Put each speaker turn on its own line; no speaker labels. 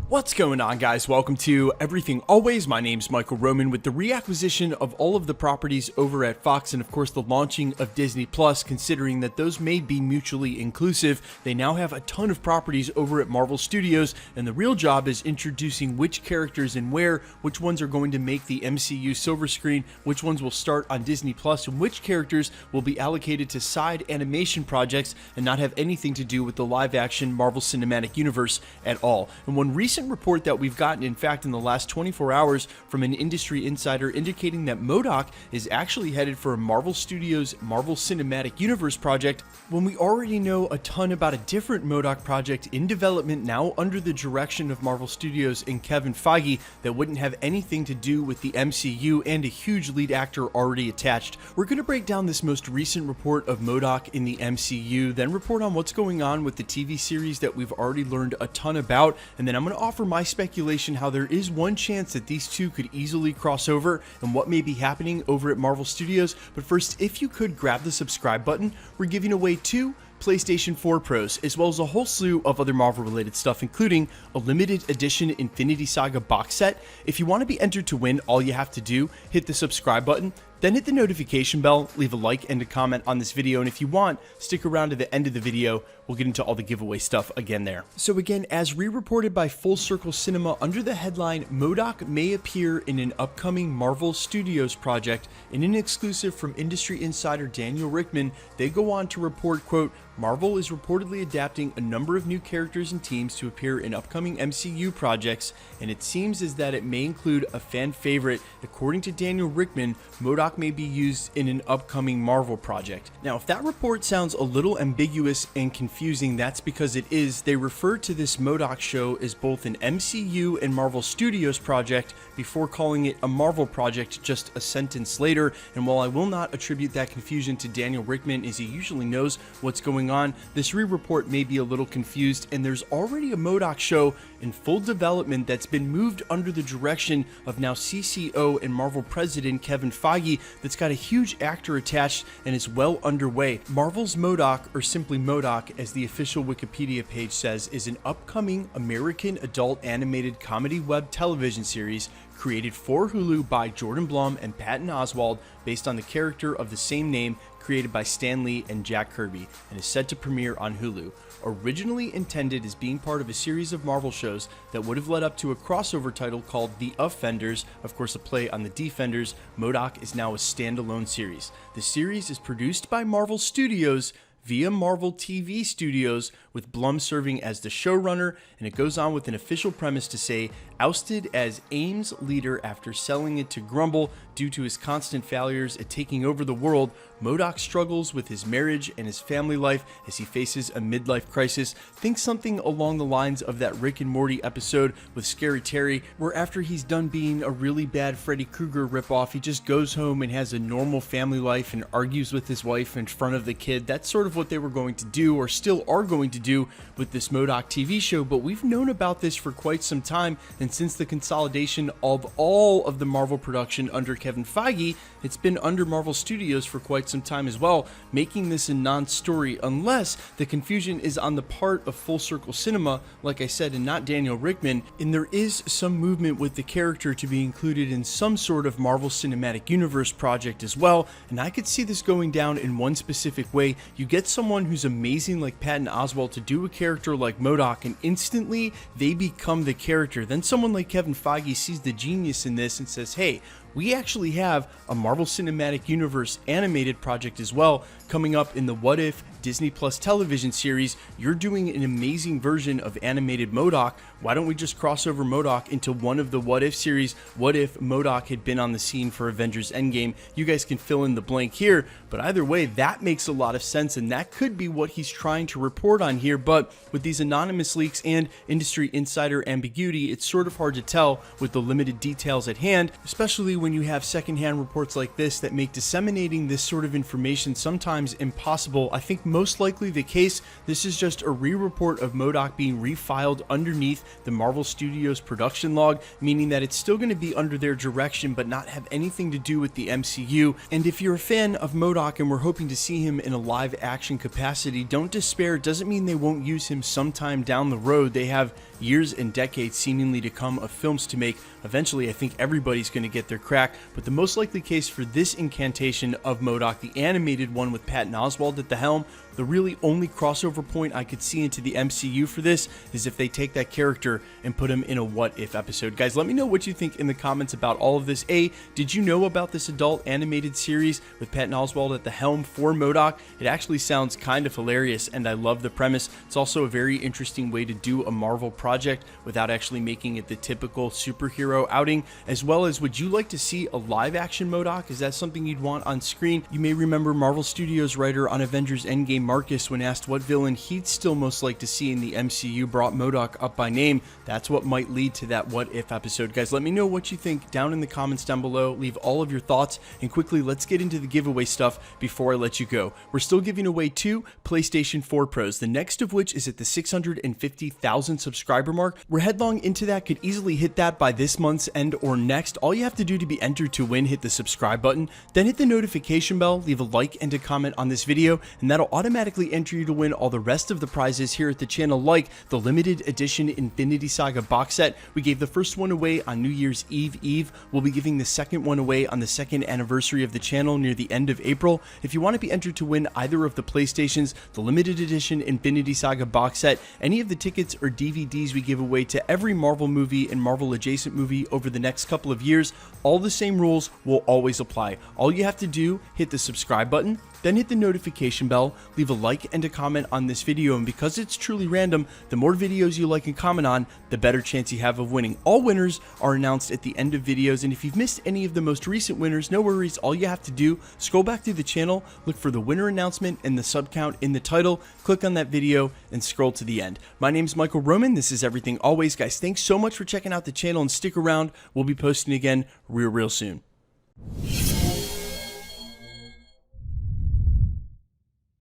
What's going on, guys? Welcome to Everything Always. My name's Michael Roman. With the reacquisition of all of the properties over at Fox and of course the launching of Disney Plus, considering that those may be mutually inclusive, they now have a ton of properties over at Marvel Studios, and the real job is introducing which characters and where, which ones are going to make the MCU silver screen, which ones will start on Disney Plus, and which characters will be allocated to side animation projects and not have anything to do with the live action Marvel Cinematic Universe at all. And one recent report that we've gotten, in fact, in the last 24 hours from an industry insider, indicating that M.o.d.o.k is actually headed for a Marvel Studios Marvel Cinematic Universe project, when we already know a ton about a different M.o.d.o.k project in development now under the direction of Marvel Studios and Kevin Feige that wouldn't have anything to do with the MCU and a huge lead actor already attached. We're going to break down this most recent report of M.o.d.o.k in the MCU, then report on what's going on with the TV series that we've already learned a ton about, and then I'm going to offer my speculation how there is one chance that these two could easily cross over and what may be happening over at Marvel Studios. But first, if you could grab the subscribe button, we're giving away 2 PlayStation 4 Pros, as well as a whole slew of other Marvel related stuff, including a limited edition Infinity Saga box set. If you want to be entered to win, all you have to do, hit the subscribe button, then hit the notification bell, leave a like and a comment on this video, and if you want, stick around to the end of the video. We'll get into all the giveaway stuff again there. So again, as re-reported by Full Circle Cinema under the headline, M.o.d.o.k may appear in an upcoming Marvel Studios project. In an exclusive from industry insider Daniel Richtman, they go on to report, quote, Marvel is reportedly adapting a number of new characters and teams to appear in upcoming MCU projects, and it seems as that it may include a fan favorite. According to Daniel Richtman, M.o.d.o.k may be used in an upcoming Marvel project. Now, if that report sounds a little ambiguous and confusing, that's because it is. They refer to this M.o.d.o.k show as both an MCU and Marvel Studios project before calling it a Marvel project just a sentence later. And while I will not attribute that confusion to Daniel Richtman, as he usually knows what's going on, this re-report may be a little confused, and there's already a M.o.d.o.k show in full development that's been moved under the direction of now CCO and Marvel president Kevin Feige, that's got a huge actor attached and is well underway. Marvel's M.o.d.o.k, or simply M.o.d.o.k as the official Wikipedia page says, is an upcoming American adult animated comedy web television series created for Hulu by Jordan Blum and Patton Oswalt, based on the character of the same name, created by Stan Lee and Jack Kirby, and is set to premiere on Hulu. Originally intended as being part of a series of Marvel shows that would have led up to a crossover title called The Offenders, of course a play on The Defenders, M.o.d.o.k is now a standalone series. The series is produced by Marvel Studios via Marvel TV Studios, with Blum serving as the showrunner, and it goes on with an official premise to say, ousted as AIM's leader after selling it to Grumble due to his constant failures at taking over the world, M.o.d.o.k struggles with his marriage and his family life as he faces a midlife crisis. Think something along the lines of that Rick and Morty episode with Scary Terry, where after he's done being a really bad Freddy Krueger ripoff, he just goes home and has a normal family life and argues with his wife in front of the kid. That's sort of what they were going to do, or still are going to do, with this M.o.d.o.k TV show, but we've known about this for quite some time, and since the consolidation of all of the Marvel production under Kevin Feige, it's been under Marvel Studios for quite some time as well, making this a non-story, unless the confusion is on the part of Full Circle Cinema, like I said, and not Daniel Richtman, and there is some movement with the character to be included in some sort of Marvel Cinematic Universe project as well, and I could see this going down in one specific way. You get someone who's amazing like Patton Oswalt to do a character like M.o.d.o.k, and instantly they become the character. Then someone like Kevin Feige sees the genius in this and says, hey, we actually have a Marvel Cinematic Universe animated project as well coming up in the What If Disney Plus television series. You're doing an amazing version of animated M.o.d.o.k. Why don't we just cross over M.o.d.o.k into one of the What If series? What if M.o.d.o.k had been on the scene for Avengers Endgame? You guys can fill in the blank here, but either way, that makes a lot of sense, and that could be what he's trying to report on here. But with these anonymous leaks and industry insider ambiguity, it's sort of hard to tell with the limited details at hand, especially when you have secondhand reports like this that make disseminating this sort of information sometimes impossible. I think most likely the case. This is just a re-report of M.o.d.o.k being refiled underneath the Marvel Studios production log, meaning that it's still going to be under their direction but not have anything to do with the MCU. And if you're a fan of M.o.d.o.k and we're hoping to see him in a live action capacity, don't despair. It doesn't mean they won't use him sometime down the road. They have years and decades seemingly to come of films to make. Eventually, I think everybody's going to get their crack, but the most likely case for this incantation of M.o.d.o.k, the animated one with Patton Oswalt at the helm, the really only crossover point I could see into the MCU for this is if they take that character and put him in a What If episode. Guys, let me know what you think in the comments about all of this. Did you know about this adult animated series with Patton Oswalt at the helm for M.o.d.o.k? It actually sounds kind of hilarious, and I love the premise. It's also a very interesting way to do a Marvel project without actually making it the typical superhero outing, as well as, would you like to see a live action M.o.d.o.k? Is that something you'd want on screen? You may remember Marvel Studios writer on Avengers Endgame Marcus, when asked what villain he'd still most like to see in the MCU, brought M.o.d.o.k up by name. That's what might lead to that What If episode. Guys, let me know what you think down in the comments down below. Leave all of your thoughts, and quickly, let's get into the giveaway stuff before I let you go. We're still giving away 2 PlayStation 4 Pros, the next of which is at the 650,000 subscriber mark. We're headlong into that, could easily hit that by this month's end or next. All you have to do to be entered to win, hit the subscribe button, then hit the notification bell, leave a like and a comment on this video, and that'll automatically enter you to win all the rest of the prizes here at the channel, like the limited edition Infinity Saga box set. We gave the first one away on New Year's Eve. We'll be giving the second one away on the 2nd anniversary of the channel near the end of April. If you want to be entered to win either of the PlayStations, the limited edition Infinity Saga box set, any of the tickets or DVDs we give away to every Marvel movie and Marvel adjacent movie over the next couple of years, all the same rules will always apply. All you have to do, hit the subscribe button, then hit the notification bell, leave a like and a comment on this video, and because it's truly random, the more videos you like and comment on, the better chance you have of winning. All winners are announced at the end of videos, and if you've missed any of the most recent winners, no worries. All you have to do, scroll back through the channel, look for the winner announcement and the sub count in the title, click on that video, and scroll to the end. My name's Michael Roman. This is Everything Always. Guys, thanks so much for checking out the channel, and stick around. We'll be posting again real soon.